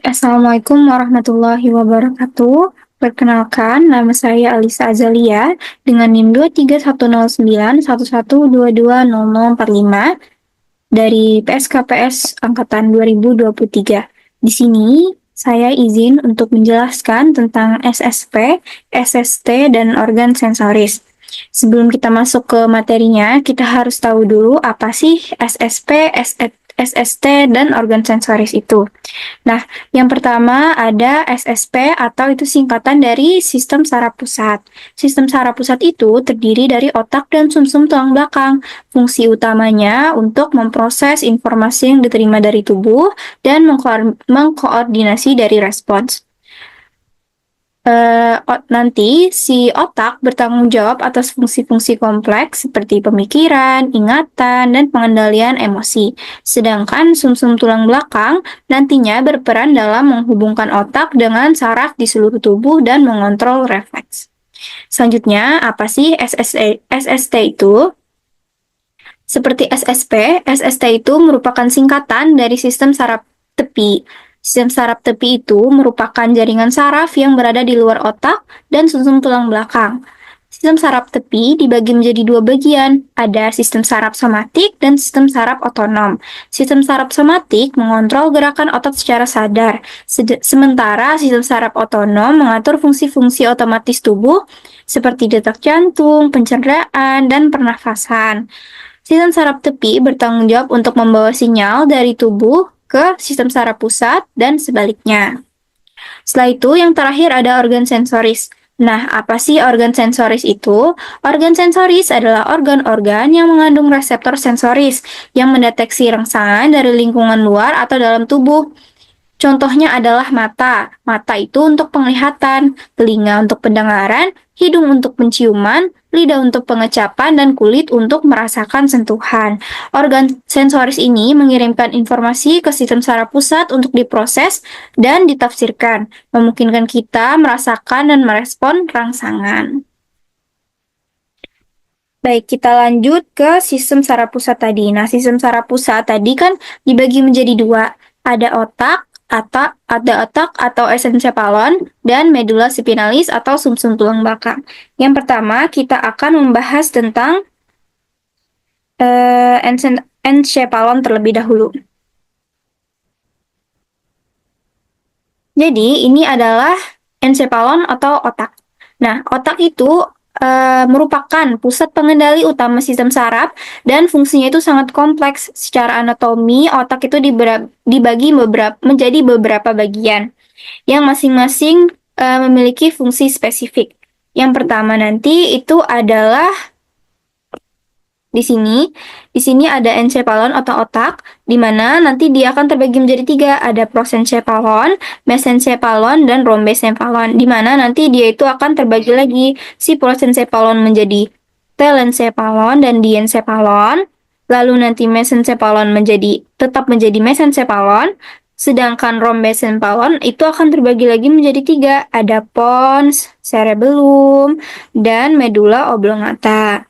Assalamualaikum warahmatullahi wabarakatuh. Perkenalkan, nama saya Alisa Azalia dengan NIM 23109112200045 dari PSKPS Angkatan 2023. Di sini, saya izin untuk menjelaskan tentang SSP, SST, dan organ sensoris. Sebelum kita masuk ke materinya, kita harus tahu dulu apa sih SSP, SST, dan organ sensoris itu. Nah, yang pertama ada SSP atau itu singkatan dari sistem saraf pusat. Sistem saraf pusat itu terdiri dari otak dan sumsum tulang belakang. Fungsi utamanya untuk memproses informasi yang diterima dari tubuh dan mengkoordinasi dari respons. Nanti si otak bertanggung jawab atas fungsi-fungsi kompleks seperti pemikiran, ingatan, dan pengendalian emosi. Sedangkan sumsum tulang belakang nantinya berperan dalam menghubungkan otak dengan saraf di seluruh tubuh dan mengontrol refleks. Selanjutnya, apa sih SST itu? Seperti SSP, SST itu merupakan singkatan dari sistem saraf tepi. Sistem saraf tepi itu merupakan jaringan saraf yang berada di luar otak dan sumsum tulang belakang. Sistem saraf tepi dibagi menjadi dua bagian, ada sistem saraf somatik dan sistem saraf otonom. Sistem saraf somatik mengontrol gerakan otot secara sadar, sementara sistem saraf otonom mengatur fungsi-fungsi otomatis tubuh seperti detak jantung, pencernaan, dan pernafasan. Sistem saraf tepi bertanggung jawab untuk membawa sinyal dari tubuh ke sistem saraf pusat dan sebaliknya. Setelah itu, yang terakhir ada organ sensoris. Nah, apa sih organ sensoris itu? Organ sensoris adalah organ-organ yang mengandung reseptor sensoris yang mendeteksi rangsangan dari lingkungan luar atau dalam tubuh. Contohnya adalah mata. Mata itu untuk penglihatan, telinga untuk pendengaran, hidung untuk penciuman, lidah untuk pengecapan, dan kulit untuk merasakan sentuhan. Organ sensoris ini mengirimkan informasi ke sistem saraf pusat untuk diproses dan ditafsirkan, memungkinkan kita merasakan dan merespon rangsangan. Baik, kita lanjut ke sistem saraf pusat tadi. Nah, sistem saraf pusat tadi kan dibagi menjadi dua. Ada otak atau esencephalon dan medula spinalis atau sumsum tulang belakang. Yang pertama, kita akan membahas tentang encephalon terlebih dahulu. Jadi, ini adalah encephalon atau otak. Nah, otak itu merupakan pusat pengendali utama sistem saraf dan fungsinya itu sangat kompleks. Secara anatomi, otak itu dibagi menjadi beberapa bagian yang masing-masing memiliki fungsi spesifik. Yang pertama nanti itu adalah di sini ada encephalon atau otak, di mana nanti dia akan terbagi menjadi tiga, ada prosencephalon, mesencephalon, dan rhombencephalon, di mana nanti dia itu akan terbagi lagi, si prosencephalon menjadi telencephalon dan diencephalon, lalu nanti mesencephalon tetap menjadi mesencephalon, sedangkan rhombencephalon itu akan terbagi lagi menjadi tiga, ada pons, cerebellum, dan medulla oblongata.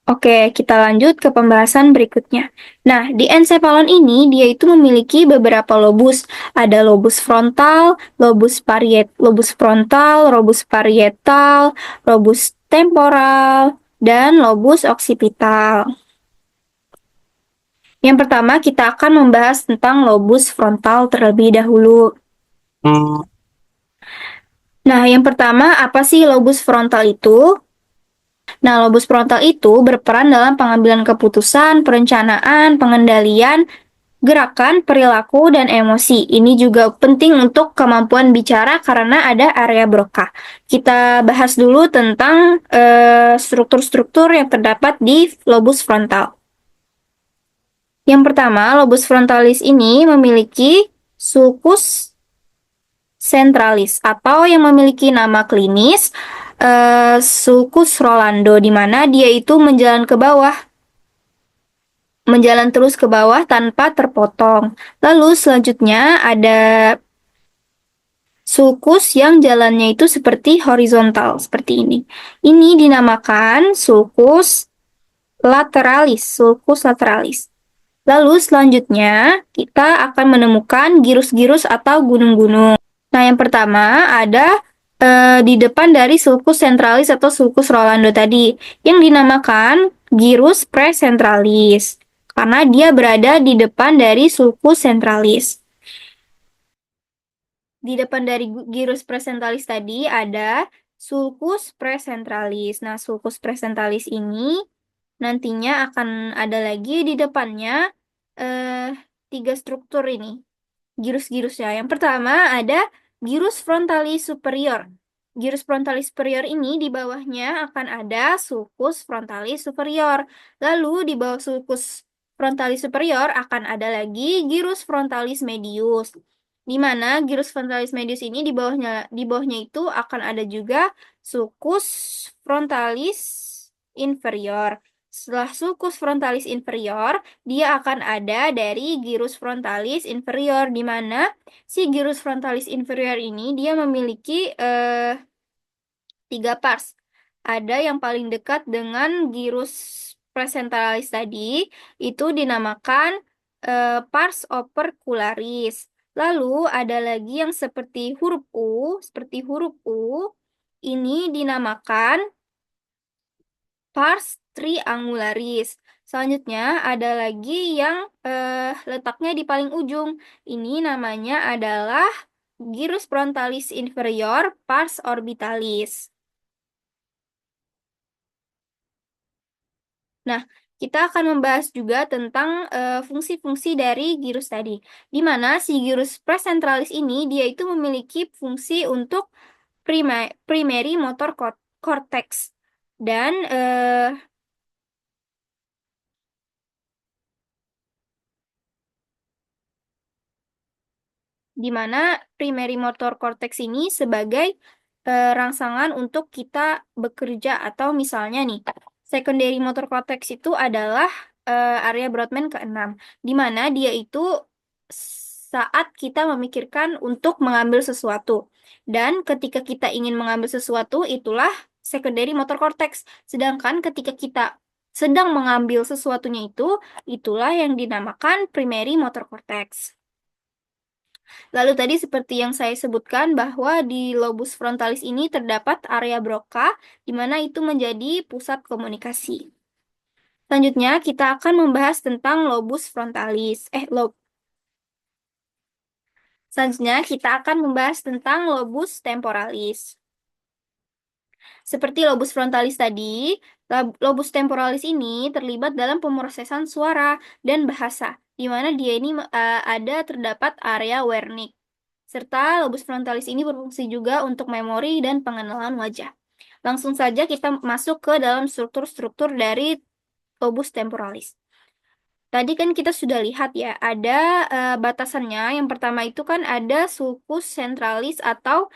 Oke, kita lanjut ke pembahasan berikutnya. Nah, di encephalon ini dia itu memiliki beberapa lobus. Ada lobus frontal, lobus frontal, lobus parietal, lobus temporal, dan lobus occipital. Yang pertama, kita akan membahas tentang lobus frontal terlebih dahulu. Nah, yang pertama, apa sih lobus frontal itu? Nah, lobus frontal itu berperan dalam pengambilan keputusan, perencanaan, pengendalian, gerakan, perilaku, dan emosi. Ini juga penting untuk kemampuan bicara karena ada area Broca. Kita bahas dulu tentang struktur-struktur yang terdapat di lobus frontal. Yang pertama, lobus frontalis ini memiliki sulcus centralis atau yang memiliki nama klinis sulcus Rolando, di mana dia itu menjalan terus ke bawah tanpa terpotong. Lalu selanjutnya ada sulcus yang jalannya itu seperti horizontal, seperti ini. Ini dinamakan sulcus lateralis. Lalu selanjutnya kita akan menemukan girus-girus atau gunung-gunung. Nah, yang pertama ada di depan dari sulcus centralis atau sulcus Rolando tadi, yang dinamakan girus precentralis, karena dia berada di depan dari sulcus centralis. Di depan dari girus precentralis tadi ada sulcus precentralis. Nah, sulcus precentralis ini nantinya akan ada lagi di depannya eh, tiga struktur ini, girus-girusnya. Yang pertama ada girus frontalis superior. Girus frontalis superior ini di bawahnya akan ada sulcus frontalis superior. Lalu di bawah sulcus frontalis superior akan ada lagi girus frontalis medius. Di mana girus frontalis medius ini di bawahnya itu akan ada juga sulcus frontalis inferior. Setelah sulcus frontalis inferior, dia akan ada dari girus frontalis inferior, di mana si girus frontalis inferior ini dia memiliki tiga pars. Ada yang paling dekat dengan girus presentalis tadi, itu dinamakan pars opercularis. Lalu ada lagi yang seperti huruf U, ini dinamakan pars triangularis. Selanjutnya ada lagi yang letaknya di paling ujung. Ini namanya adalah girus frontalis inferior pars orbitalis. Nah, kita akan membahas juga tentang fungsi-fungsi dari girus tadi. Di mana si girus presentralis ini dia itu memiliki fungsi untuk primary motor cortex. Dan di mana primary motor cortex ini sebagai rangsangan untuk kita bekerja, atau misalnya nih, secondary motor cortex itu adalah area Brodmann ke-6, di mana dia itu saat kita memikirkan untuk mengambil sesuatu. Dan ketika kita ingin mengambil sesuatu, itulah secondary motor cortex. Sedangkan ketika kita sedang mengambil sesuatunya itulah yang dinamakan primary motor cortex. Lalu tadi seperti yang saya sebutkan bahwa di lobus frontalis ini terdapat area Broca, di mana itu menjadi pusat komunikasi. Selanjutnya kita akan membahas tentang lobus frontalis. Selanjutnya kita akan membahas tentang lobus temporalis. Seperti lobus frontalis tadi, lobus temporalis ini terlibat dalam pemrosesan suara dan bahasa, di mana dia ini terdapat area Wernicke. Serta lobus frontalis ini berfungsi juga untuk memori dan pengenalan wajah. Langsung saja kita masuk ke dalam struktur-struktur dari lobus temporalis. Tadi kan kita sudah lihat ya, ada batasannya. Yang pertama itu kan ada sulcus centralis atau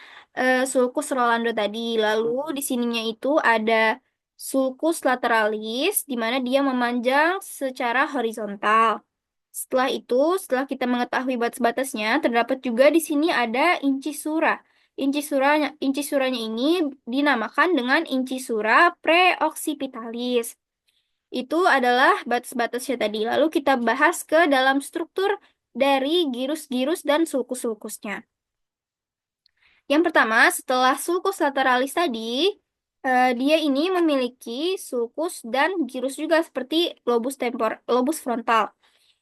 sulcus Rolando tadi. Lalu di sininya itu ada sulcus lateralis, di mana dia memanjang secara horizontal. Setelah kita mengetahui batas-batasnya, terdapat juga di sini ada incisura. Incisuranya ini dinamakan dengan incisura preoccipitalis. Itu adalah batas-batasnya tadi. Lalu kita bahas ke dalam struktur dari girus-girus dan sulcus-sulcusnya. Yang pertama, setelah sulcus lateralis tadi, dia ini memiliki sulcus dan girus juga seperti lobus frontal.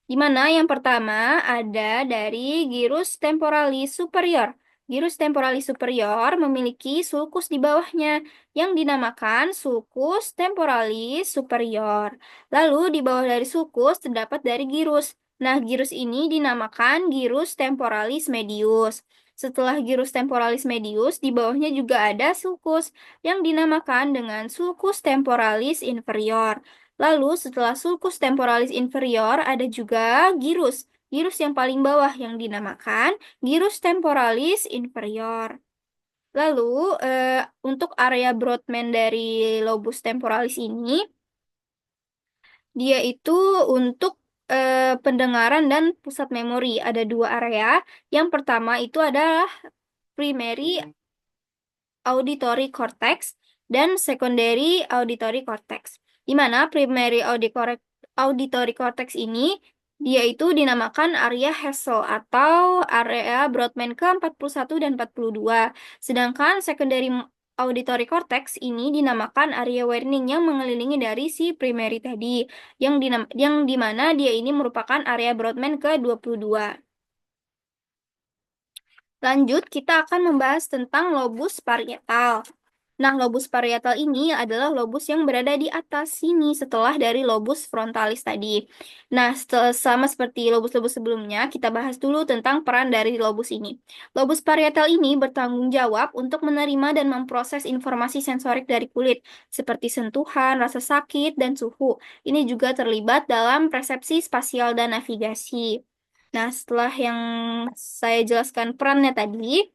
Di mana yang pertama ada dari girus temporalis superior. Girus temporalis superior memiliki sulcus di bawahnya yang dinamakan sulcus temporalis superior. Lalu di bawah dari sulcus terdapat dari girus. Nah, girus ini dinamakan girus temporalis medius. Setelah girus temporalis medius, di bawahnya juga ada sulcus yang dinamakan dengan sulcus temporalis inferior. Lalu setelah sulcus temporalis inferior ada juga girus. Girus yang paling bawah yang dinamakan girus temporalis inferior. Lalu untuk area Brodmann dari lobus temporalis ini, dia itu untuk pendengaran dan pusat memori. Ada dua area. Yang pertama itu adalah primary auditory cortex dan secondary auditory cortex. Di mana primary auditory cortex ini Dia itu dinamakan area Hassel atau area Brodmann ke-41 dan 42. Sedangkan secondary auditory cortex ini dinamakan area Wernicke yang mengelilingi dari si primary tadi, yang dimana dia ini merupakan area Brodmann ke-22. Lanjut, kita akan membahas tentang lobus parietal. Nah, lobus parietal ini adalah lobus yang berada di atas sini setelah dari lobus frontalis tadi. Nah, sama seperti lobus-lobus sebelumnya, kita bahas dulu tentang peran dari lobus ini. Lobus parietal ini bertanggung jawab untuk menerima dan memproses informasi sensorik dari kulit, seperti sentuhan, rasa sakit, dan suhu. Ini juga terlibat dalam persepsi spasial dan navigasi. Nah, setelah yang saya jelaskan perannya tadi,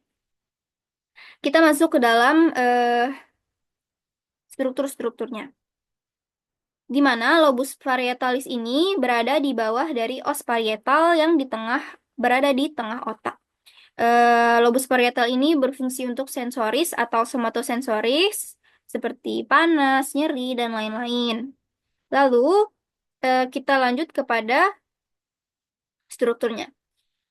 kita masuk ke dalam struktur-strukturnya. Di mana lobus parietalis ini berada di bawah dari os parietal yang berada di tengah otak. Lobus parietal ini berfungsi untuk sensoris atau somatosensoris, seperti panas, nyeri, dan lain-lain. Lalu, kita lanjut kepada strukturnya.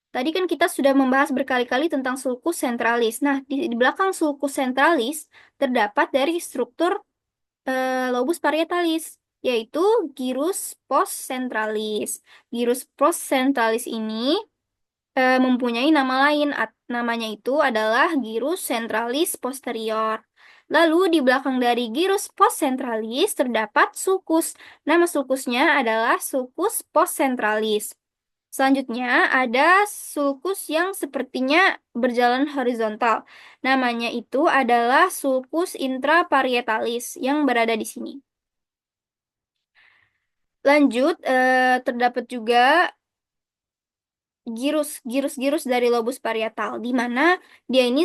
Tadi kan kita sudah membahas berkali-kali tentang sulcus centralis. Nah, di belakang sulcus centralis terdapat dari struktur lobus parietalis, yaitu gyrus postcentralis. Gyrus postcentralis ini mempunyai nama lain. Namanya itu adalah gyrus centralis posterior. Lalu di belakang dari gyrus postcentralis terdapat sulcus. Nama sulcusnya adalah sulcus postcentralis. Selanjutnya ada sulcus yang sepertinya berjalan horizontal. Namanya itu adalah sulcus intraparietalis yang berada di sini. Lanjut, terdapat juga girus dari lobus parietal, di mana dia ini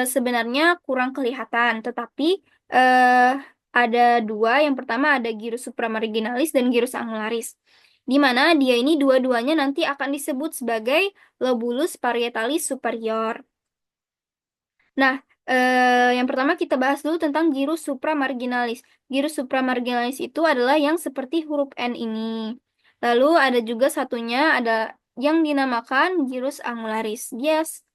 sebenarnya kurang kelihatan, tetapi eh, ada dua. Yang pertama ada girus supramarginalis dan girus angularis, di mana dia ini dua-duanya nanti akan disebut sebagai lobulus parietalis superior. Nah, yang pertama kita bahas dulu tentang girus supramarginalis. Girus supramarginalis itu adalah yang seperti huruf N ini. Lalu ada juga satunya ada yang dinamakan girus angularis. Yes.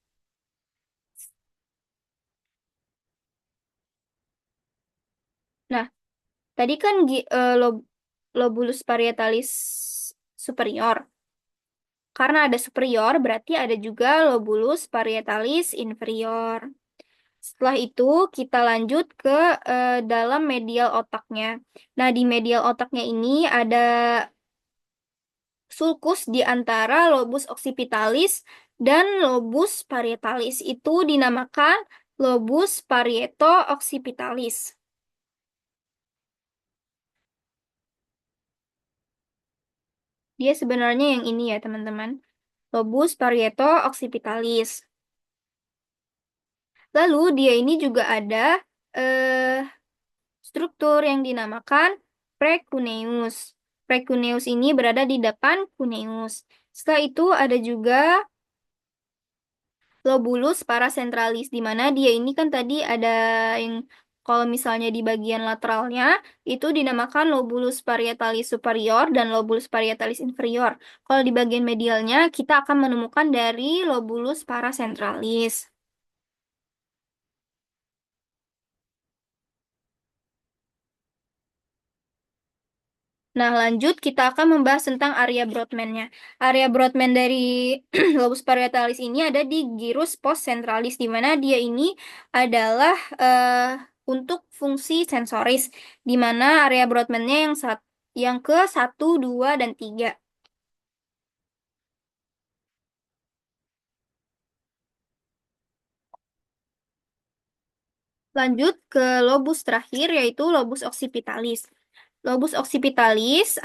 Nah, tadi kan lobulus parietalis superior. Karena ada superior, berarti ada juga lobulus parietalis inferior. Setelah itu, kita lanjut ke dalam medial otaknya. Nah, di medial otaknya ini ada sulcus di antara lobus occipitalis dan lobus parietalis. Itu dinamakan lobus parieto-occipitalis. Dia sebenarnya yang ini ya, teman-teman. Lobus parieto-occipitalis. Lalu, dia ini juga ada eh, struktur yang dinamakan precuneus. Precuneus ini berada di depan cuneus. Setelah itu ada juga lobulus paracentralis, di mana dia ini kan tadi ada yang kalau misalnya di bagian lateralnya itu dinamakan lobulus parietalis superior dan lobulus parietalis inferior. Kalau di bagian medialnya kita akan menemukan dari lobulus paracentralis. Nah, lanjut kita akan membahas tentang area Brodmann-nya. Area Brodmann dari lobus parietalis ini ada di gyrus postcentralis, di mana dia ini adalah untuk fungsi sensoris, di mana area Brodmann-nya yang ke satu, 2, dan 3. Lanjut ke lobus terakhir, yaitu lobus occipitalis. Lobus occipitalis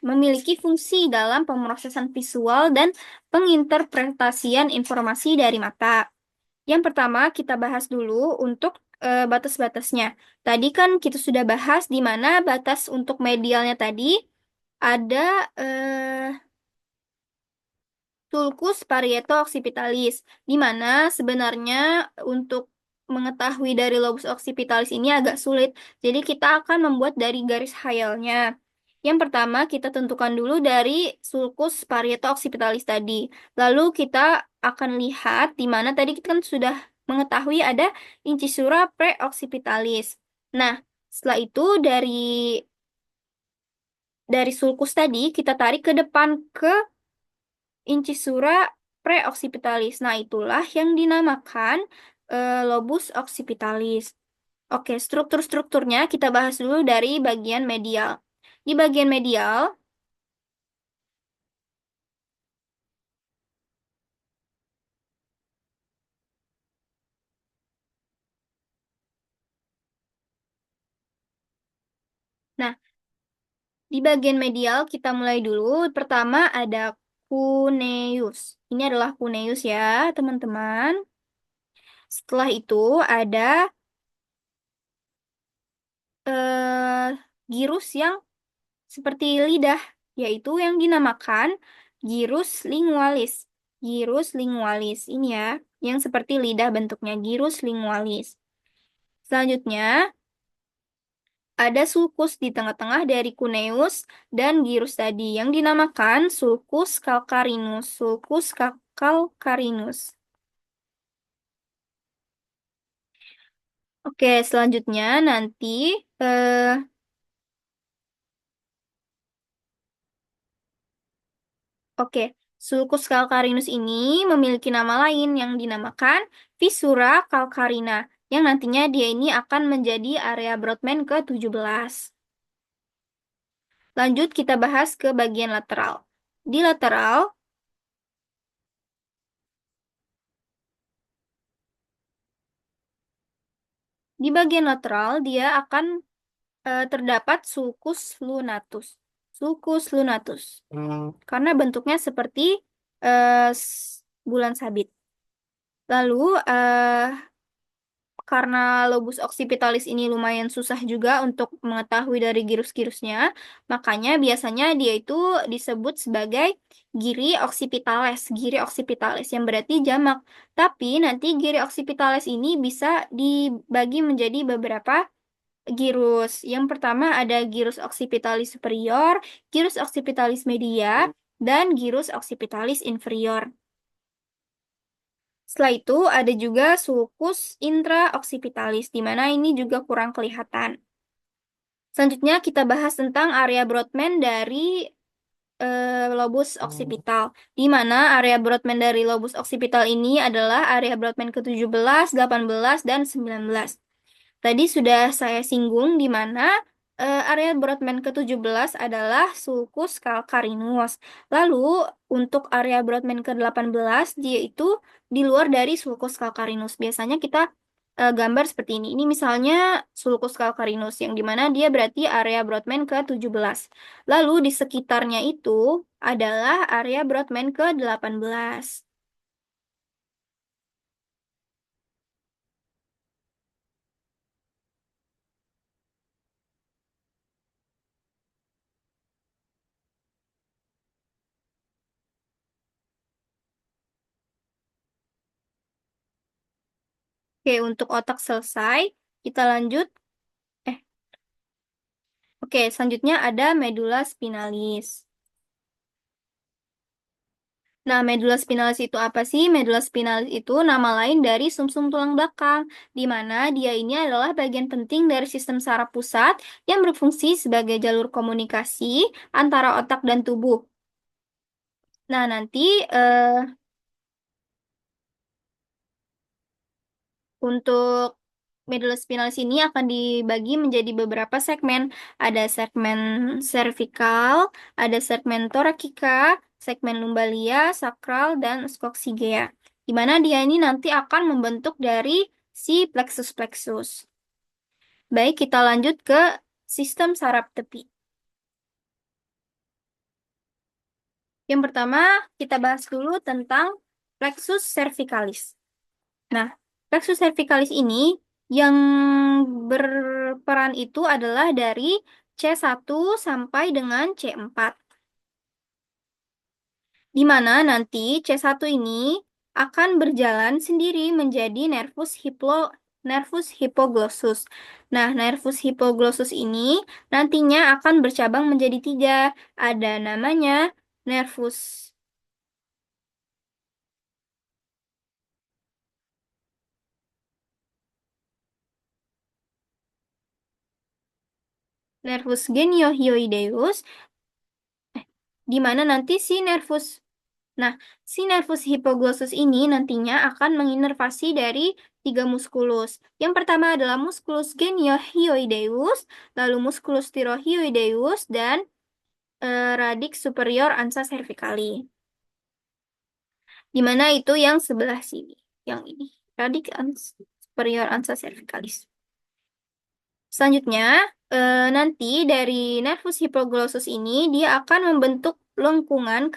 memiliki fungsi dalam pemrosesan visual dan penginterpretasian informasi dari mata. Yang pertama, kita bahas dulu untuk batas-batasnya. Tadi kan kita sudah bahas di mana batas untuk medialnya tadi ada sulcus parieto-occipitalis, di mana sebenarnya untuk mengetahui dari lobus occipitalis ini agak sulit. Jadi kita akan membuat dari garis khayalnya. Yang pertama, kita tentukan dulu dari sulcus parieto occipitalis tadi. Lalu kita akan lihat di mana tadi kita kan sudah mengetahui ada incisura preoccipitalis. Nah, setelah itu dari sulcus tadi kita tarik ke depan ke incisura preoccipitalis. Nah, itulah yang dinamakan lobus occipitalis. Oke, struktur-strukturnya kita bahas dulu dari bagian medial. Di bagian medial, nah, di bagian medial kita mulai dulu. Pertama ada cuneus. Ini adalah cuneus ya, teman-teman. Setelah itu ada eh, gyrus yang seperti lidah, yaitu yang dinamakan gyrus lingualis. Gyrus lingualis ini ya, yang seperti lidah bentuknya gyrus lingualis. Selanjutnya ada sulcus di tengah-tengah dari cuneus dan gyrus tadi yang dinamakan sulcus calcarinus. Sulcus calcarinus. Oke, selanjutnya nanti eh, oke, sulcus calcarinus ini memiliki nama lain yang dinamakan fissura calcarina, yang nantinya dia ini akan menjadi area Brodmann ke-17. Lanjut kita bahas ke bagian lateral. Di lateral, di bagian lateral dia akan terdapat sulcus lunatus. Sulcus lunatus. Karena bentuknya seperti bulan sabit. Lalu, karena lobus occipitalis ini lumayan susah juga untuk mengetahui dari girus-girusnya, makanya biasanya dia itu disebut sebagai giri occipitalis yang berarti jamak. Tapi nanti giri occipitalis ini bisa dibagi menjadi beberapa girus. Yang pertama ada girus occipitalis superior, girus occipitalis media, dan girus occipitalis inferior. Setelah itu ada juga sulcus intraoccipitalis, di mana ini juga kurang kelihatan. Selanjutnya kita bahas tentang area Brodmann dari lobus occipital, di mana area Brodmann dari lobus occipital ini adalah area Brodmann ke-17, 18, dan 19. Tadi sudah saya singgung di mana area Brodmann ke-17 adalah sulcus calcarinus. Lalu untuk area Brodmann ke-18 dia itu di luar dari sulcus calcarinus. Biasanya kita gambar seperti ini. Ini misalnya sulcus calcarinus yang dimana dia berarti area Brodmann ke-17. Lalu di sekitarnya itu adalah area Brodmann ke-18. Oke, untuk otak selesai. Kita lanjut. Eh, Oke, selanjutnya ada medula spinalis. Nah, medula spinalis itu apa sih? Medula spinalis itu nama lain dari sumsum tulang belakang, di mana dia ini adalah bagian penting dari sistem saraf pusat yang berfungsi sebagai jalur komunikasi antara otak dan tubuh. Nah, nanti untuk medula spinalis ini akan dibagi menjadi beberapa segmen. Ada segmen cervical, ada segmen thoracica, segmen lumbalia, sakral, dan skoxigea. Di mana dia ini nanti akan membentuk dari si plexus-plexus. Baik, kita lanjut ke sistem saraf tepi. Yang pertama, kita bahas dulu tentang plexus cervicalis. Nah, plexus cervicalis ini yang berperan itu adalah dari C1 sampai dengan C4. Di mana nanti C1 ini akan berjalan sendiri menjadi nervus hypoglossus. Nah, nervus hypoglossus ini nantinya akan bercabang menjadi tiga. Ada namanya nervus nervus geniohyoideus, di mana nanti si nervus. Nah, si nervus hypoglossus ini nantinya akan menginervasi dari tiga muskulus. Yang pertama adalah musculus geniohyoideus, lalu musculus thyrohyoideus, dan radix superior ansa cervicali. Di mana itu yang sebelah sini, yang ini, radix superior ansa cervicalis. Selanjutnya, nanti dari nervus hypoglossus ini dia akan membentuk lengkungan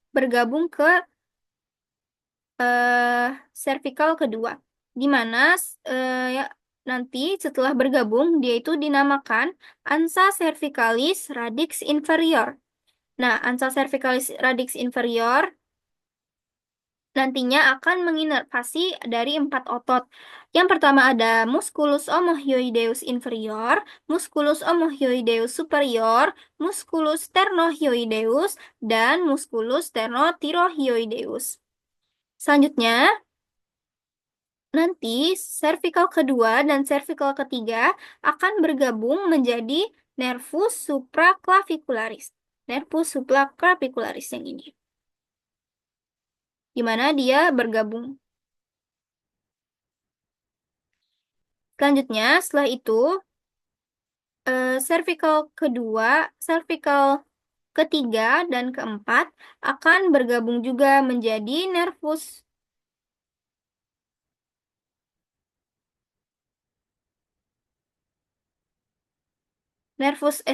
bergabung ke cervical kedua, di mana ya, nanti setelah bergabung dia itu dinamakan ansa cervicalis radix inferior. Nah, ansa cervicalis radix inferior nantinya akan menginervasi dari 4 otot. Yang pertama ada musculus omohyoideus inferior, musculus omohyoideus superior, musculus sternohyoideus, dan musculus sternothyrohyoideus. Selanjutnya, nanti cervical kedua dan cervical ketiga akan bergabung menjadi nervus supraclavicularis. Nervus supraclavicularis yang ini, di mana dia bergabung. Selanjutnya, setelah itu, cervical kedua, cervical ketiga, dan keempat akan bergabung juga menjadi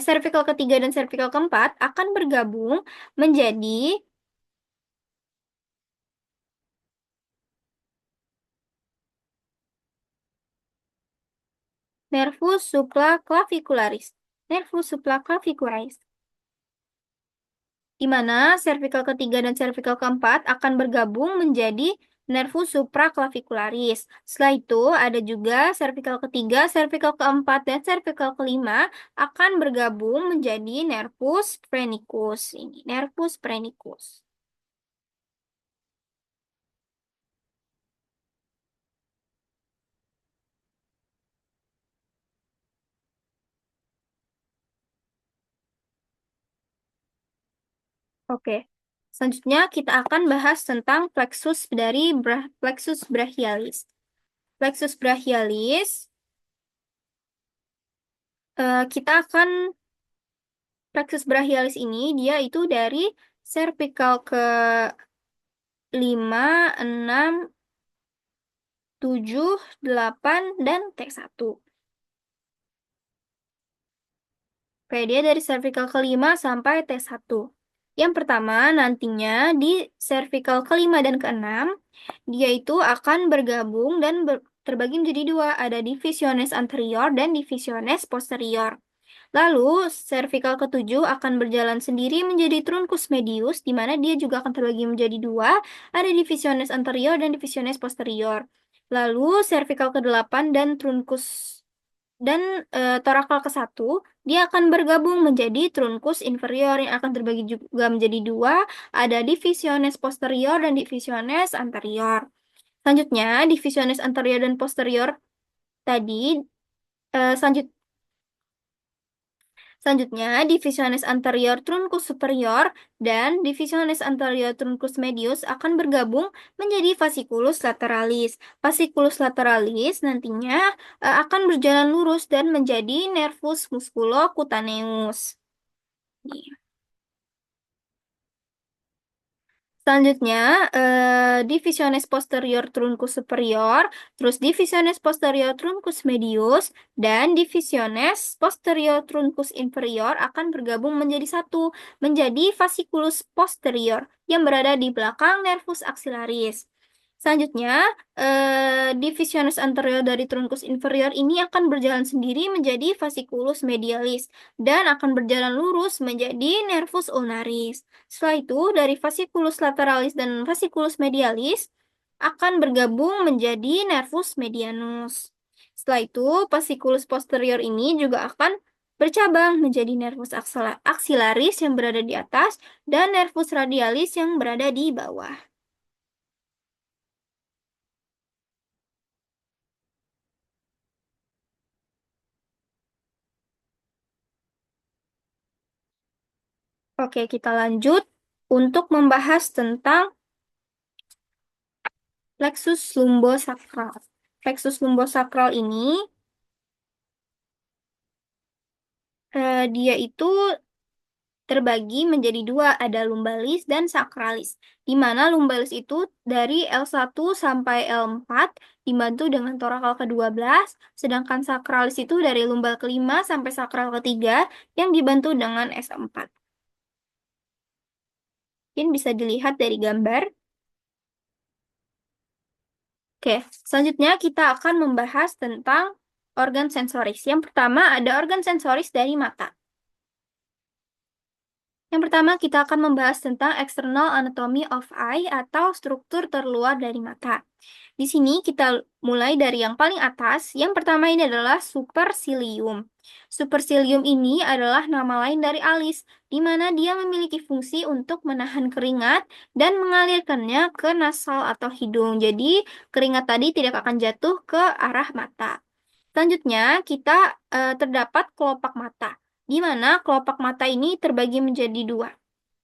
cervical ketiga dan cervical keempat akan bergabung menjadi nervus supraclavicularis. Nervus supraclavicularis, di mana cervical ketiga dan cervical keempat akan bergabung menjadi nervus supraclavicularis. Setelah itu, ada juga cervical ketiga, cervical keempat, dan cervical kelima akan bergabung menjadi nervus phrenicus. Ini, nervus phrenicus. Oke. Selanjutnya kita akan bahas tentang plexus brachialis. Plexus brachialis, kita akan plexus brachialis ini dia itu dari cervical ke 5, 6, 7, 8, dan T1. Oke, dia dari cervical kelima sampai T1. Yang pertama, nantinya di cervical kelima dan keenam, dia itu akan bergabung dan terbagi menjadi dua. Ada divisiones anterior dan divisiones posterior. Lalu, cervical ketujuh akan berjalan sendiri menjadi truncus medius, di mana dia juga akan terbagi menjadi dua. Ada divisiones anterior dan divisiones posterior. Lalu, cervical ke-8 dan truncus dan torakal ke-1, dia akan bergabung menjadi truncus inferior yang akan terbagi juga menjadi dua, ada divisiones posterior dan divisiones anterior. Selanjutnya, divisiones anterior dan posterior tadi, eh, selanjut, selanjutnya divisiones anterior truncus superior dan divisiones anterior truncus medius akan bergabung menjadi fasciculus lateralis. Fasciculus lateralis nantinya akan berjalan lurus dan menjadi nervus musculocutaneus. Nih. Selanjutnya, divisiones posterior truncus superior, terus divisiones posterior truncus medius, dan divisiones posterior truncus inferior akan bergabung menjadi satu, menjadi fasciculus posterior yang berada di belakang nervus axillaris. Selanjutnya, divisiones anterior dari truncus inferior ini akan berjalan sendiri menjadi fasciculus medialis dan akan berjalan lurus menjadi nervus ulnaris. Setelah itu, dari fasciculus lateralis dan fasciculus medialis akan bergabung menjadi nervus medianus. Setelah itu, fasciculus posterior ini juga akan bercabang menjadi nervus axillaris yang berada di atas dan nervus radialis yang berada di bawah. Oke, kita lanjut untuk membahas tentang plexus lumbosakral. Plexus lumbosakral ini dia itu terbagi menjadi dua, ada lumbalis dan sakralis. Di mana lumbalis itu dari L1 sampai L4 dibantu dengan torakal ke-12, sedangkan sakralis itu dari lumbal kelima sampai sakral ketiga yang dibantu dengan S4. Mungkin bisa dilihat dari gambar. Oke, selanjutnya kita akan membahas tentang organ sensoris. Yang pertama ada organ sensoris dari mata. Yang pertama, kita akan membahas tentang external anatomy of eye atau struktur terluar dari mata. Di sini kita mulai dari yang paling atas. Yang pertama ini adalah supercilium. Supercilium ini adalah nama lain dari alis, di mana dia memiliki fungsi untuk menahan keringat dan mengalirkannya ke nasal atau hidung. Jadi, keringat tadi tidak akan jatuh ke arah mata. Selanjutnya, kita terdapat kelopak mata, di mana kelopak mata ini terbagi menjadi dua.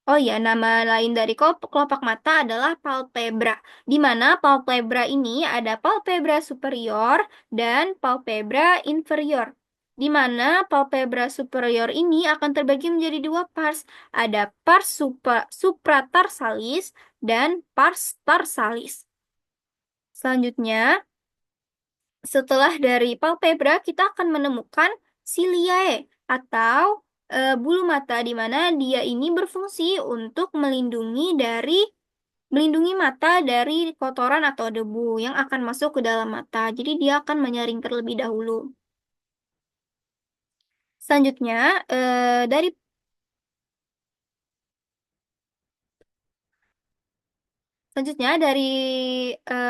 Oh ya, nama lain dari kelopak mata adalah palpebra, di mana palpebra ini ada palpebra superior dan palpebra inferior. Di mana palpebra superior ini akan terbagi menjadi dua pars, ada pars supratarsalis dan pars tarsalis. Selanjutnya, setelah dari palpebra, kita akan menemukan ciliae atau bulu mata di mana dia ini berfungsi untuk melindungi mata dari kotoran atau debu yang akan masuk ke dalam mata. Jadi dia akan menyaring terlebih dahulu. Selanjutnya, dari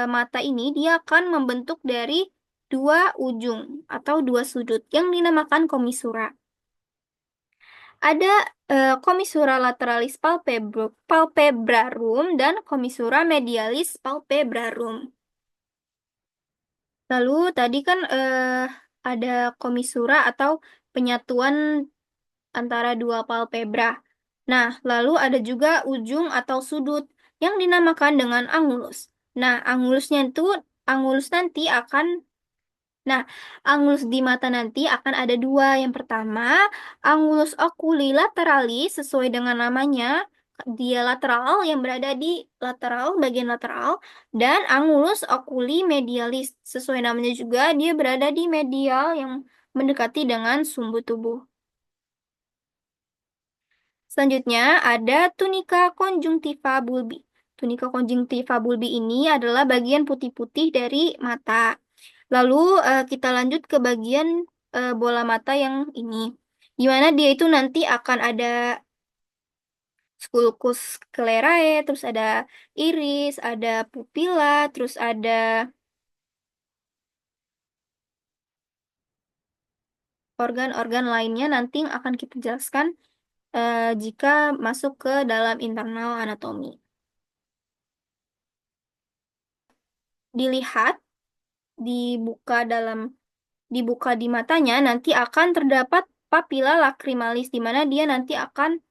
mata ini dia akan membentuk dari dua ujung atau dua sudut yang dinamakan komisura. Ada komisura lateralis palpebrarum dan komisura medialis palpebrarum. Lalu tadi kan ada komisura atau penyatuan antara dua palpebra. Nah, lalu ada juga ujung atau sudut yang dinamakan dengan angulus. Nah, angulus nanti akan Nah, angulus di mata nanti akan ada dua. Yang pertama, angulus oculi lateralis sesuai dengan namanya, dia lateral yang berada di bagian lateral, dan angulus oculi medialis sesuai namanya juga, dia berada di medial yang mendekati dengan sumbu tubuh. Selanjutnya ada tunika conjunctiva bulbi. Tunika conjunctiva bulbi ini adalah bagian putih-putih dari mata. Lalu kita lanjut ke bagian bola mata yang ini, di mana dia itu nanti akan ada sulcus sclerae, terus ada iris, ada pupila, terus ada organ-organ lainnya nanti yang akan kita jelaskan jika masuk ke dalam internal anatomi. Dilihat, dibuka dalam dibuka di matanya, nanti akan terdapat papila lacrimalis, di mana dia nanti akan,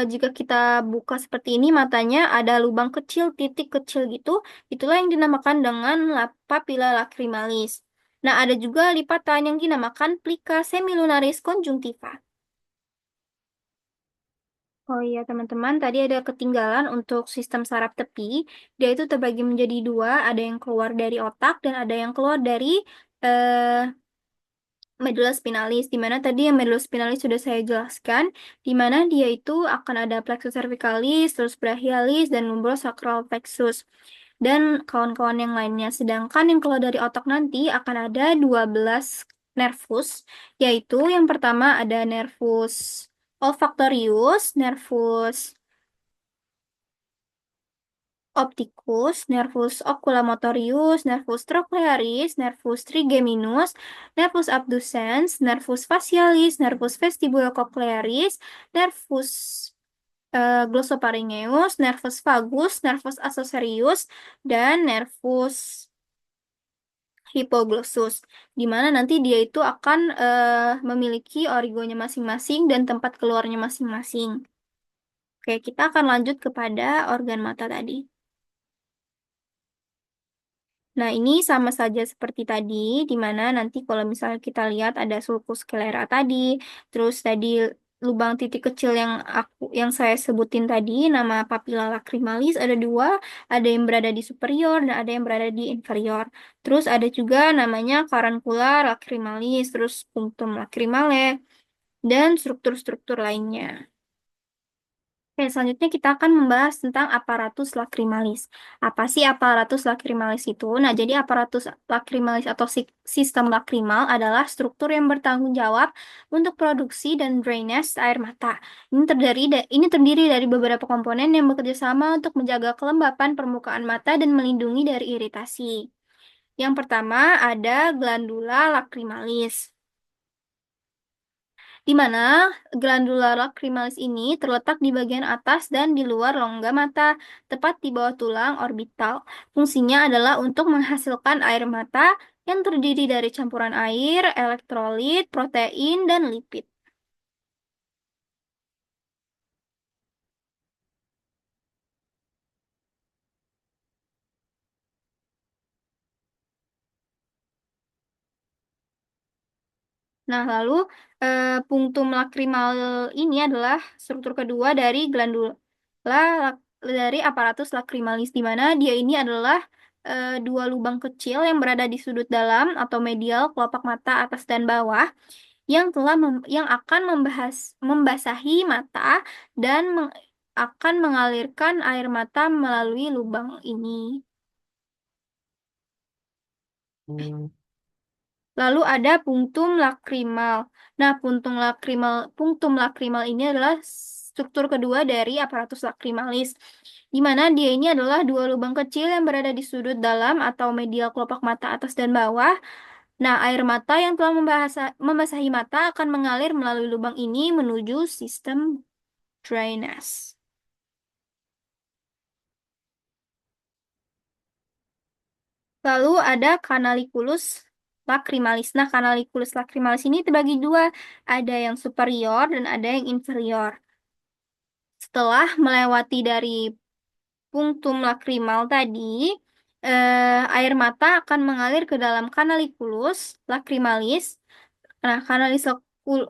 jika kita buka seperti ini, matanya ada lubang kecil, titik kecil gitu, itulah yang dinamakan dengan papila lacrimalis. Nah, ada juga lipatan yang dinamakan plica semilunaris conjunctiva. Oh iya, teman-teman, tadi ada ketinggalan untuk sistem saraf tepi. Dia itu terbagi menjadi dua, ada yang keluar dari otak dan ada yang keluar dari eh, medulla spinalis, di mana tadi yang medulla spinalis sudah saya jelaskan, di mana dia itu akan ada plexus cervicalis, terus brachialis, dan lumbosacral plexus, dan kawan-kawan yang lainnya. Sedangkan yang keluar dari otak nanti akan ada 12 nervus, yaitu yang pertama ada nervus olfactorius, nervus opticus, nervus oculomotorius, nervus trochlearis, nervus trigeminus, nervus abducens, nervus facialis, nervus vestibulocochlearis, nervus glossopharyngeus, nervus vagus, nervus accessorius, dan nervus hipoglossus, di mana nanti dia itu akan memiliki origonya masing-masing dan tempat keluarnya masing-masing. Oke, kita akan lanjut kepada organ mata tadi. Nah, ini sama saja seperti tadi, di mana nanti kalau misalnya kita lihat ada sulcus sclera tadi, terus tadi lubang titik kecil yang saya sebutin tadi, nama papilla lacrimalis ada dua, ada yang berada di superior dan ada yang berada di inferior. Terus ada juga namanya carancula lacrimalis, terus punctum lacrimale, dan struktur-struktur lainnya. Oke, selanjutnya kita akan membahas tentang aparatus lacrimalis. Apa sih aparatus lacrimalis itu? Nah, jadi aparatus lacrimalis atau sistem lacrimal adalah struktur yang bertanggung jawab untuk produksi dan drainase air mata. Ini terdiri dari beberapa komponen yang bekerja sama untuk menjaga kelembapan permukaan mata dan melindungi dari iritasi. Yang pertama ada glandula lacrimalis, di mana glandula lacrimalis ini terletak di bagian atas dan di luar rongga mata, tepat di bawah tulang orbital. Fungsinya adalah untuk menghasilkan air mata yang terdiri dari campuran air, elektrolit, protein, dan lipid. Nah, lalu punctum lacrimal ini adalah struktur kedua dari glandula dari aparatus lacrimalis, di mana dia ini adalah dua lubang kecil yang berada di sudut dalam atau medial kelopak mata atas dan bawah yang akan membasahi mata dan akan mengalirkan air mata melalui lubang ini. Lalu ada punctum lacrimal. Nah, punctum lacrimal ini adalah struktur kedua dari aparatus lacrimalis, di mana dia ini adalah dua lubang kecil yang berada di sudut dalam atau medial kelopak mata atas dan bawah. Nah, air mata yang telah membasahi mata akan mengalir melalui lubang ini menuju sistem drainase. Lalu ada canaliculus lacrimalis. Nah, canaliculus lacrimalis ini terbagi dua, ada yang superior dan ada yang inferior. Setelah melewati dari punctum lacrimal tadi, air mata akan mengalir ke dalam canaliculus lacrimalis. Nah,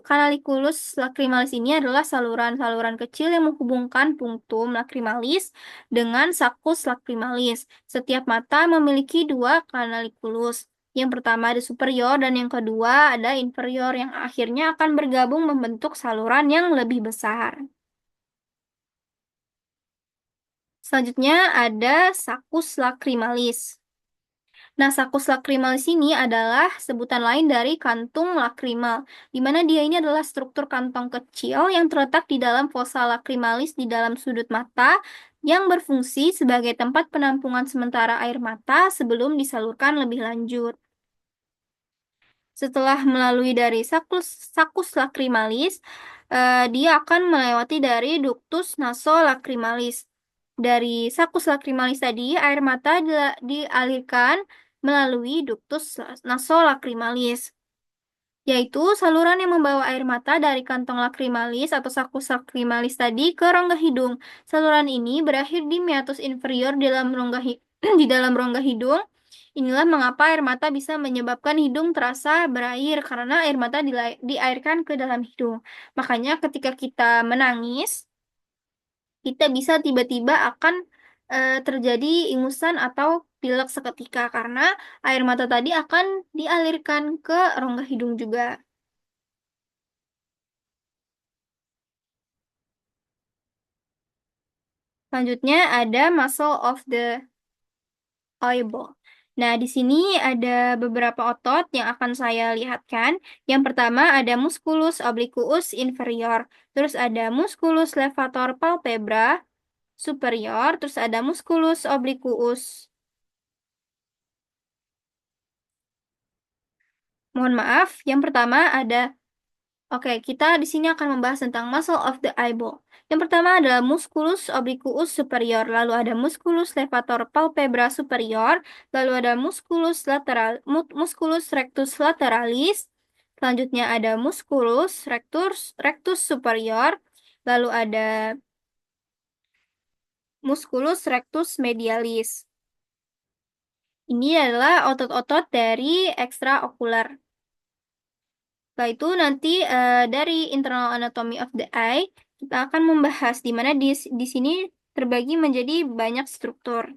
canaliculus lacrimalis ini adalah saluran-saluran kecil yang menghubungkan punctum lacrimalis dengan sulcus lacrimalis. Setiap mata memiliki dua canaliculus. Yang pertama ada superior dan yang kedua ada inferior yang akhirnya akan bergabung membentuk saluran yang lebih besar. Selanjutnya ada sulcus lacrimalis. Nah, sakus lacrimalis ini adalah sebutan lain dari kantung lacrimal, di mana dia ini adalah struktur kantong kecil yang terletak di dalam fossa lacrimalis di dalam sudut mata yang berfungsi sebagai tempat penampungan sementara air mata sebelum disalurkan lebih lanjut. Setelah melalui dari sakus lacrimalis, dia akan melewati dari ductus nasolacrimalis. Dari sakus lacrimalis tadi, air mata dialirkan melalui ductus nasolacrimalis, yaitu saluran yang membawa air mata dari kantong lacrimalis atau sakus lacrimalis tadi ke rongga hidung. Saluran ini berakhir di meatus inferior di dalam di dalam rongga hidung. Inilah mengapa air mata bisa menyebabkan hidung terasa berair karena air mata diairkan ke dalam hidung. Makanya ketika kita menangis, kita bisa tiba-tiba akan terjadi ingusan atau pilek seketika karena air mata tadi akan dialirkan ke rongga hidung juga. Selanjutnya ada muscle of the eyeball. Nah, di sini ada beberapa otot yang akan saya lihatkan. Yang pertama ada musculus obliquus inferior, terus ada musculus levator palpebra, superior, terus ada musculus obliquus. Mohon maaf, yang pertama ada. Oke, kita di sini akan membahas tentang muscle of the eyeball. Yang pertama adalah musculus obliquus superior, lalu ada musculus levator palpebra superior, lalu ada musculus rectus lateralis, selanjutnya ada musculus rectus superior, lalu ada musculus rectus medialis. Ini adalah otot-otot dari ekstraokular. Setelah itu nanti dari internal anatomy of the eye kita akan membahas di mana di sini terbagi menjadi banyak struktur.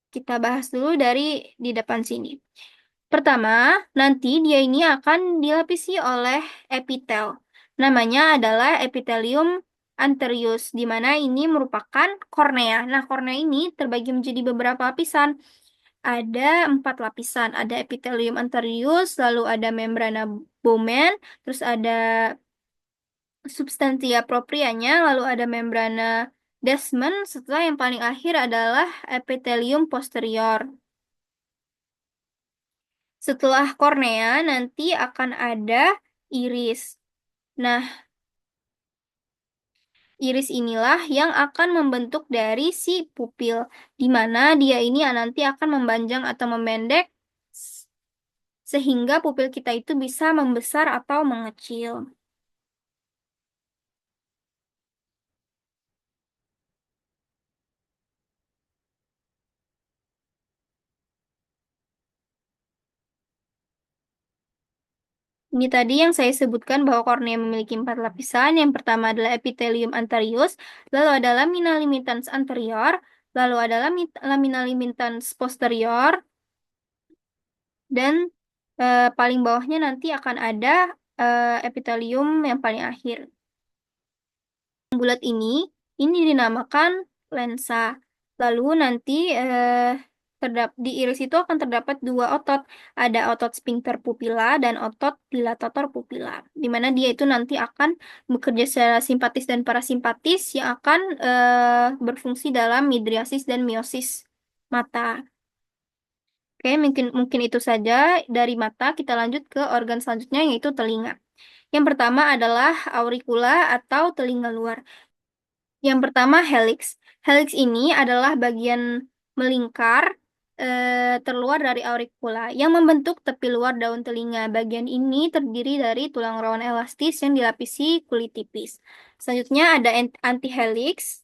Kita bahas dulu dari di depan sini. Pertama, nanti dia ini akan dilapisi oleh epitel. Namanya adalah epithelium anterius, di mana ini merupakan kornea. Nah, kornea ini terbagi menjadi beberapa lapisan. Ada 4 lapisan. Ada epithelium anterius, lalu ada membrana Bowman, terus ada substantia proprianya, lalu ada membrana Descemet, setelah yang paling akhir adalah epithelium posterior. Setelah kornea, nanti akan ada iris. Nah, iris inilah yang akan membentuk dari si pupil, di mana dia ini nanti akan memanjang atau memendek sehingga pupil kita itu bisa membesar atau mengecil. Ini tadi yang saya sebutkan bahwa kornea memiliki 4 lapisan. Yang pertama adalah epithelium anterius, lalu ada lamina limitans anterior, lalu ada lamina limitans posterior, dan paling bawahnya nanti akan ada epithelium yang paling akhir. Yang bulat ini dinamakan lensa. Lalu nanti di iris itu akan terdapat 2 otot. Ada otot sphincter pupila dan otot dilatator pupila. Di mana dia itu nanti akan bekerja secara simpatis dan parasimpatis yang akan berfungsi dalam midriasis dan meiosis mata. Oke, mungkin mungkin itu saja dari mata. Kita lanjut ke organ selanjutnya yaitu telinga. Yang pertama adalah auricula atau telinga luar. Yang pertama helix. Helix ini adalah bagian melingkar terluar dari auricula yang membentuk tepi luar daun telinga. Bagian ini terdiri dari tulang rawan elastis yang dilapisi kulit tipis. Selanjutnya ada antihelix.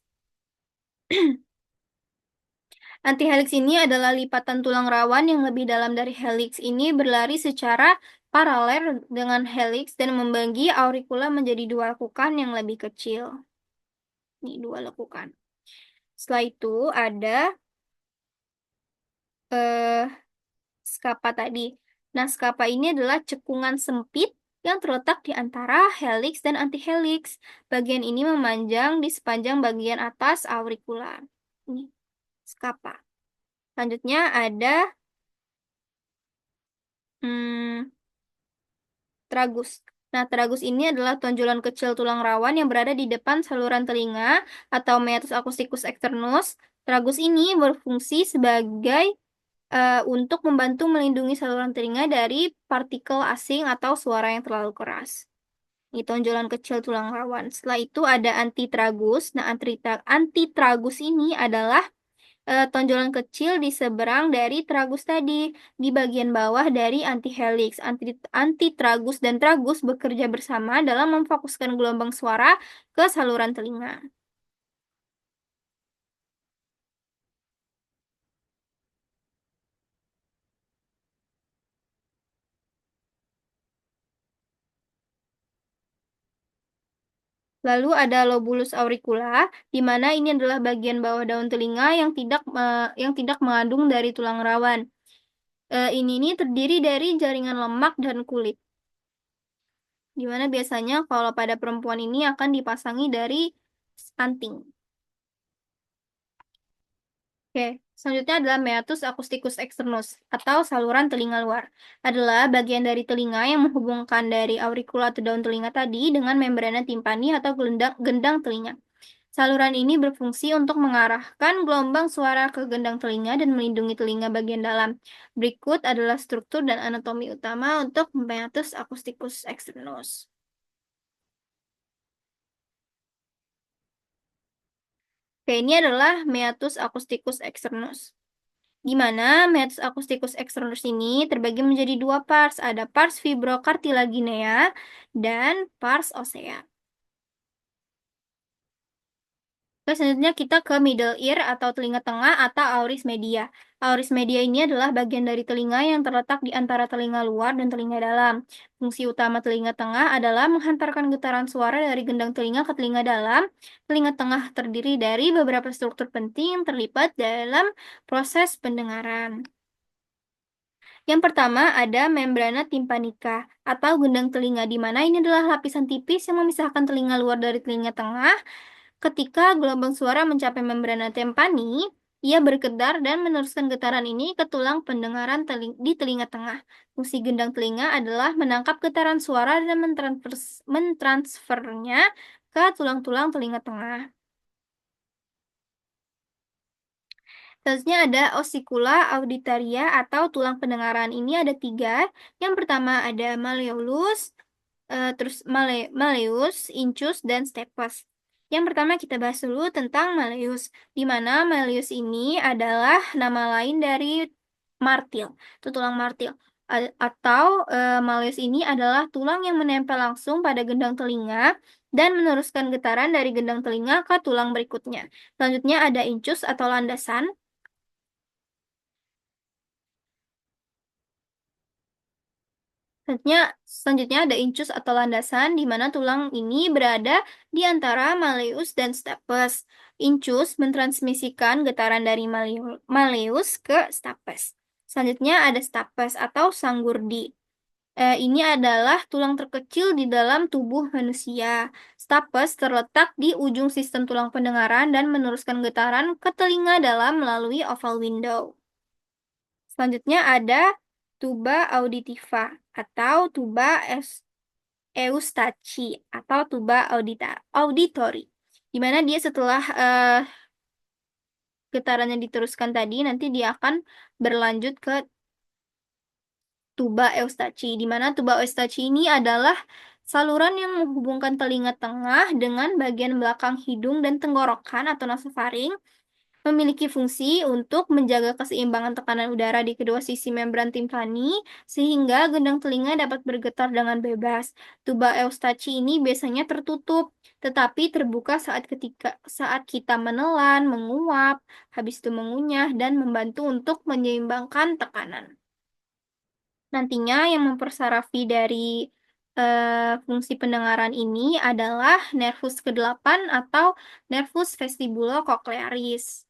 Antihelix ini adalah lipatan tulang rawan yang lebih dalam dari helix ini berlari secara paralel dengan helix dan membagi auricula menjadi 2 lekukan yang lebih kecil. Ini 2 lekukan. Setelah itu ada eh, skapa tadi. Nah, skapa ini adalah cekungan sempit yang terletak di antara helix dan antihelix. Bagian ini memanjang di sepanjang bagian atas auricula. Ini skapa. Selanjutnya ada hmm, tragus. Nah, tragus ini adalah tonjolan kecil tulang rawan yang berada di depan saluran telinga atau meatus acousticus externus. Tragus ini berfungsi sebagai untuk membantu melindungi saluran telinga dari partikel asing atau suara yang terlalu keras. Ini tonjolan kecil tulang rawan. Setelah itu ada antitragus. Nah, antitragus ini adalah tonjolan kecil di seberang dari tragus tadi, di bagian bawah dari antihelix. Antitragus dan tragus bekerja bersama dalam memfokuskan gelombang suara ke saluran telinga. Lalu ada lobulus auricula, di mana ini adalah bagian bawah daun telinga yang tidak mengandung dari tulang rawan. Ini terdiri dari jaringan lemak dan kulit. Di mana biasanya kalau pada perempuan ini akan dipasangi dari anting. Oke, selanjutnya adalah meatus acousticus externus atau saluran telinga luar. Adalah bagian dari telinga yang menghubungkan dari auricula atau daun telinga tadi dengan membrana timpani atau gendang telinga. Saluran ini berfungsi untuk mengarahkan gelombang suara ke gendang telinga dan melindungi telinga bagian dalam. Berikut adalah struktur dan anatomi utama untuk meatus acousticus externus. Oke, ini adalah meatus acousticus externus. Di mana meatus acousticus externus ini terbagi menjadi dua pars, ada pars fibrocartilaginea dan pars osea. Terus selanjutnya kita ke middle ear atau telinga tengah atau auris media. Auris media ini adalah bagian dari telinga yang terletak di antara telinga luar dan telinga dalam. Fungsi utama telinga tengah adalah menghantarkan getaran suara dari gendang telinga ke telinga dalam. Telinga tengah terdiri dari beberapa struktur penting yang terlibat dalam proses pendengaran. Yang pertama ada membrana tympanica atau gendang telinga, di mana ini adalah lapisan tipis yang memisahkan telinga luar dari telinga tengah. Ketika gelombang suara mencapai membrana tympani, ia bergetar dan meneruskan getaran ini ke tulang pendengaran di telinga tengah. Fungsi gendang telinga adalah menangkap getaran suara dan mentransfernya ke tulang-tulang telinga tengah. Selanjutnya ada ossicula auditaria atau tulang pendengaran. Ini ada tiga. Yang pertama ada malleolus, malleus, incus, dan stapes. Yang pertama kita bahas dulu tentang malleus, di mana malleus ini adalah nama lain dari martil, itu tulang martil. Atau malleus ini adalah tulang yang menempel langsung pada gendang telinga dan meneruskan getaran dari gendang telinga ke tulang berikutnya. Selanjutnya ada incus atau landasan. Selanjutnya ada incus atau landasan, di mana tulang ini berada di antara malleus dan stapes. Incus mentransmisikan getaran dari malleus ke stapes. Selanjutnya ada stapes atau sanggurdi. Ini adalah tulang terkecil di dalam tubuh manusia. Stapes terletak di ujung sistem tulang pendengaran dan meneruskan getaran ke telinga dalam melalui oval window. Selanjutnya ada tuba auditiva atau tuba eustachi atau tuba auditori, di mana dia setelah getarannya diteruskan tadi, nanti dia akan berlanjut ke tuba eustachi, di mana tuba eustachi ini adalah saluran yang menghubungkan telinga tengah dengan bagian belakang hidung dan tenggorokan atau nasofaring, memiliki fungsi untuk menjaga keseimbangan tekanan udara di kedua sisi membran timpani sehingga gendang telinga dapat bergetar dengan bebas. Tuba eustachi ini biasanya tertutup, tetapi terbuka saat kita menelan, menguap, habis itu mengunyah dan membantu untuk menyeimbangkan tekanan. Nantinya yang mempersarafi dari fungsi pendengaran ini adalah nervus ke-8 atau nervus vestibulocochlearis.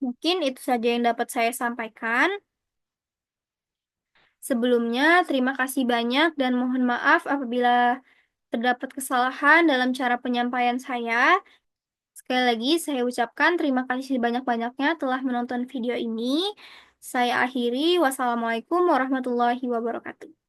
Mungkin itu saja yang dapat saya sampaikan. Sebelumnya, terima kasih banyak dan mohon maaf apabila terdapat kesalahan dalam cara penyampaian saya. Sekali lagi, saya ucapkan terima kasih banyak-banyaknya telah menonton video ini. Saya akhiri. Wassalamualaikum warahmatullahi wabarakatuh.